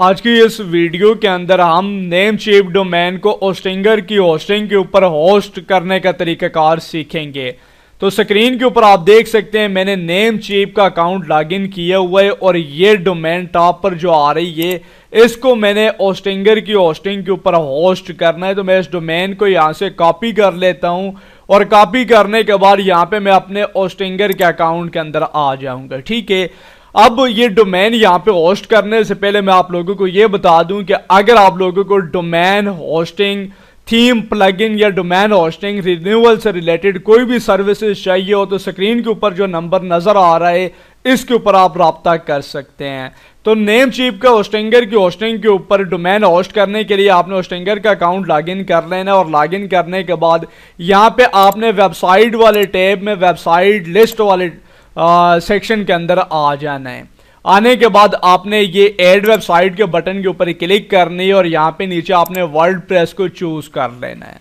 आज की इस वीडियो के अंदर हम नेमचीफ डोमेन को होस्टिंगर की होस्टिंग के ऊपर होस्ट करने का तरीकाकार सीखेंगे। तो स्क्रीन के ऊपर आप देख सकते हैं मैंने नेमचीफ का अकाउंट लॉगिन किया हुआ है और ये डोमेन टॉप पर जो आ रही है इसको मैंने होस्टिंगर की होस्टिंग के ऊपर होस्ट करना है। तो मैं इस डोमेन को यहाँ से कॉपी कर लेता हूँ और कॉपी करने के बाद यहाँ पे मैं अपने होस्टिंगर के अकाउंट के अंदर आ जाऊँगा। ठीक है, अब ये डोमेन यहाँ पे होस्ट करने से पहले मैं आप लोगों को ये बता दूं कि अगर आप लोगों को डोमेन होस्टिंग, थीम, प्लगइन या डोमेन होस्टिंग रिन्यूअल से रिलेटेड कोई भी सर्विसेज चाहिए हो तो स्क्रीन के ऊपर जो नंबर नजर आ रहा है इसके ऊपर आप राब्ता कर सकते हैं। तो नेमचीफ का होस्टिंगर की होस्टिंग के ऊपर डोमेन होस्ट करने के लिए आपने होस्टिंगर का अकाउंट लॉगिन कर लेना और लॉगिन करने के बाद यहाँ पे आपने वेबसाइट वाले टैब में वेबसाइट लिस्ट वाले सेक्शन के अंदर आ जाना है। आने के बाद आपने ये ऐड वेबसाइट के बटन के ऊपर क्लिक करनी है और यहाँ पे नीचे आपने वर्डप्रेस को चूज कर लेना है।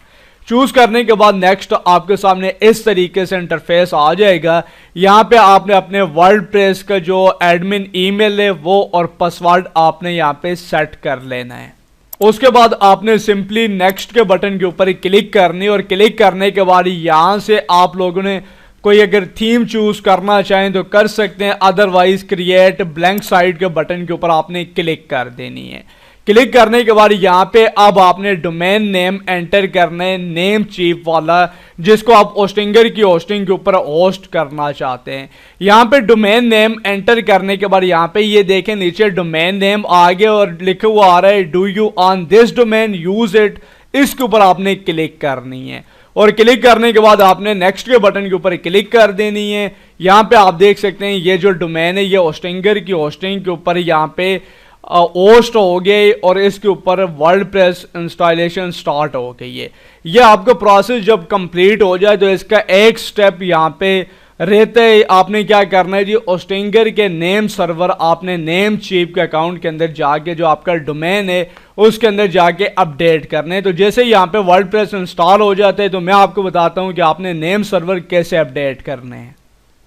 चूज करने के बाद नेक्स्ट आपके सामने इस तरीके से इंटरफेस आ जाएगा। यहाँ पे आपने अपने वर्डप्रेस का जो एडमिन ईमेल है वो और पासवर्ड आपने यहाँ पे सेट कर लेना है। उसके बाद आपने सिंपली नेक्स्ट के बटन के ऊपर क्लिक करनी और क्लिक करने के बाद यहाँ से आप लोगों ने कोई अगर थीम चूज करना चाहें तो कर सकते हैं, अदरवाइज क्रिएट ब्लैंक साइट के बटन के ऊपर आपने क्लिक कर देनी है। क्लिक करने के बाद यहाँ पे अब आपने डोमेन नेम एंटर करना है, नेमचीफ वाला, जिसको आप होस्टिंगर की होस्टिंग के ऊपर होस्ट करना चाहते हैं। यहाँ पे डोमेन नेम एंटर करने के बाद यहाँ पे ये देखें नीचे डोमेन नेम आ गया और लिखा हुआ आ रहा है do you on this domain use it. इसके ऊपर आपने क्लिक करनी है और क्लिक करने के बाद आपने नेक्स्ट के बटन के ऊपर क्लिक कर देनी है। यहाँ पे आप देख सकते हैं ये जो डोमेन है ये होस्टिंगर की होस्टिंग के ऊपर यहाँ पे होस्ट हो गए और इसके ऊपर वर्डप्रेस इंस्टॉलेशन स्टार्ट हो गई है। ये आपका प्रोसेस जब कंप्लीट हो जाए तो इसका एक स्टेप यहाँ पे रहते ही आपने क्या करना है जी, होस्टिंगर के नेम सर्वर आपने नेमचीफ के अकाउंट के अंदर जाके जो आपका डोमेन है उसके अंदर जाके अपडेट करने हैं। तो जैसे यहाँ पे वर्डप्रेस इंस्टॉल हो जाते हैं तो मैं आपको बताता हूँ कि आपने नेम सर्वर कैसे अपडेट करने हैं।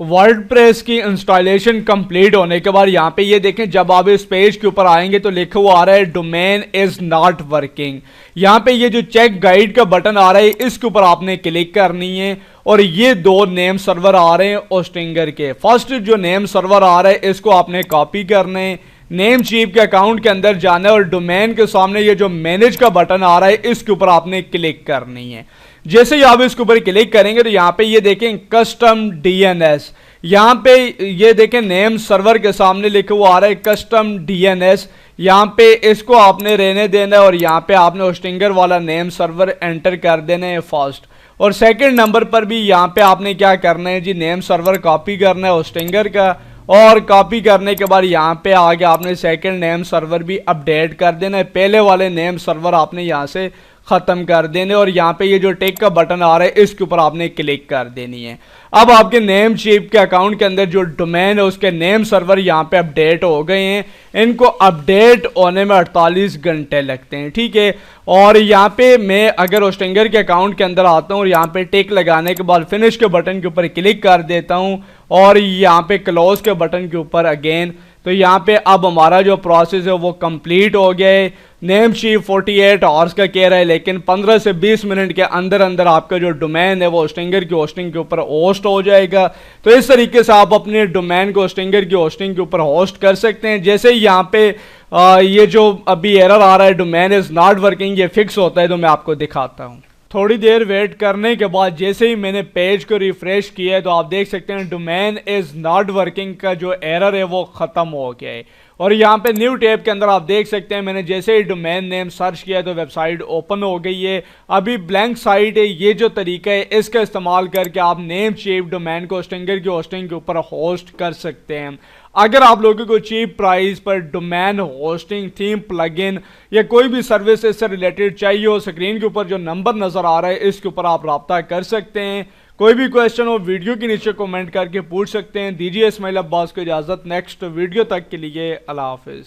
वर्डप्रेस की इंस्टॉलेशन कंप्लीट होने के बाद यहाँ पे ये देखें जब आप इस पेज के ऊपर आएंगे तो लिखा हुआ आ रहा है डोमेन इज नॉट वर्किंग। यहाँ पे ये जो चेक गाइड का बटन आ रहा है इसके ऊपर आपने क्लिक करनी है और ये दो नेम सर्वर आ रहे हैं होस्टिंगर के। फर्स्ट जो नेम सर्वर आ रहा है इसको आपने कॉपी करने, नेमचीफ के अकाउंट के अंदर जाना है और डोमेन के सामने ये जो मैनेज का बटन आ रहा है इसके ऊपर आपने क्लिक करनी है। जैसे ही आप इसके ऊपर क्लिक करेंगे तो यहाँ पे ये देखें कस्टम डीएनएस, यहाँ पे ये देखें नेम सर्वर के सामने लिखा हुआ आ रहा है कस्टम डीएनएस। यहाँ पे इसको आपने रहने देना है और यहाँ पे आपने होस्टिंगर वाला नेम सर्वर एंटर कर देना है फर्स्ट। और सेकंड नंबर पर भी यहाँ पे आपने क्या करना है जी, नेम सर्वर कॉपी करना है होस्टिंगर का और कॉपी करने के बाद यहाँ पे आगे आपने सेकंड नेम सर्वर भी अपडेट कर देना है। पहले वाले नेम सर्वर आपने यहाँ से खत्म कर देने और यहाँ पे ये जो टिक का बटन आ रहा है इसके ऊपर आपने क्लिक कर देनी है। अब आपके नेमचीफ के अकाउंट के अंदर जो डोमेन है उसके नेम सर्वर यहाँ पे अपडेट हो गए हैं। इनको अपडेट होने में 48 घंटे लगते हैं। ठीक है, और यहाँ पे मैं अगर होस्टिंगर के अकाउंट के अंदर आता हूँ और यहाँ पे टिक लगाने के बाद फिनिश के बटन के ऊपर क्लिक कर देता हूँ और यहाँ पे क्लोज के बटन के ऊपर अगेन, तो यहाँ पे अब हमारा जो प्रोसेस है वो कंप्लीट हो गया है। नेमचीफ 48 आवर्स का कह रहा है लेकिन 15 से 20 मिनट के अंदर अंदर आपका जो डोमेन है वो होस्टिंगर की होस्टिंग के ऊपर होस्ट हो जाएगा। तो इस तरीके से आप अपने डोमेन को होस्टिंगर की होस्टिंग के ऊपर होस्ट कर सकते हैं। जैसे ही यहाँ पे ये जो अभी एरर आ रहा है डोमेन इज नॉट वर्किंग, ये फिक्स होता है तो मैं आपको दिखाता हूँ। थोड़ी देर वेट करने के बाद जैसे ही मैंने पेज को रिफ्रेश किया है तो आप देख सकते हैं डोमेन इज नॉट वर्किंग का जो एरर है वो खत्म हो गया है। और यहाँ पे न्यू टैब के अंदर आप देख सकते हैं मैंने जैसे ही डोमेन नेम सर्च किया तो वेबसाइट ओपन हो गई है। अभी ब्लैंक साइट है। ये जो तरीका है इसका इस्तेमाल करके आप नेमचीफ डोमेन को होस्टिंगर की होस्टिंग के ऊपर होस्ट कर सकते हैं। अगर आप लोगों को चीप प्राइस पर डोमेन होस्टिंग, थीम, प्लगइन या कोई भी सर्विस इससे रिलेटेड चाहिए हो, स्क्रीन के ऊपर जो नंबर नजर आ रहा है इसके ऊपर आप राब्ता कर सकते हैं। कोई भी क्वेश्चन हो वीडियो के नीचे कमेंट करके पूछ सकते हैं। दीजिए इस्माइल अब्बास को इजाजत। नेक्स्ट वीडियो तक के लिए अल्लाह हाफिज।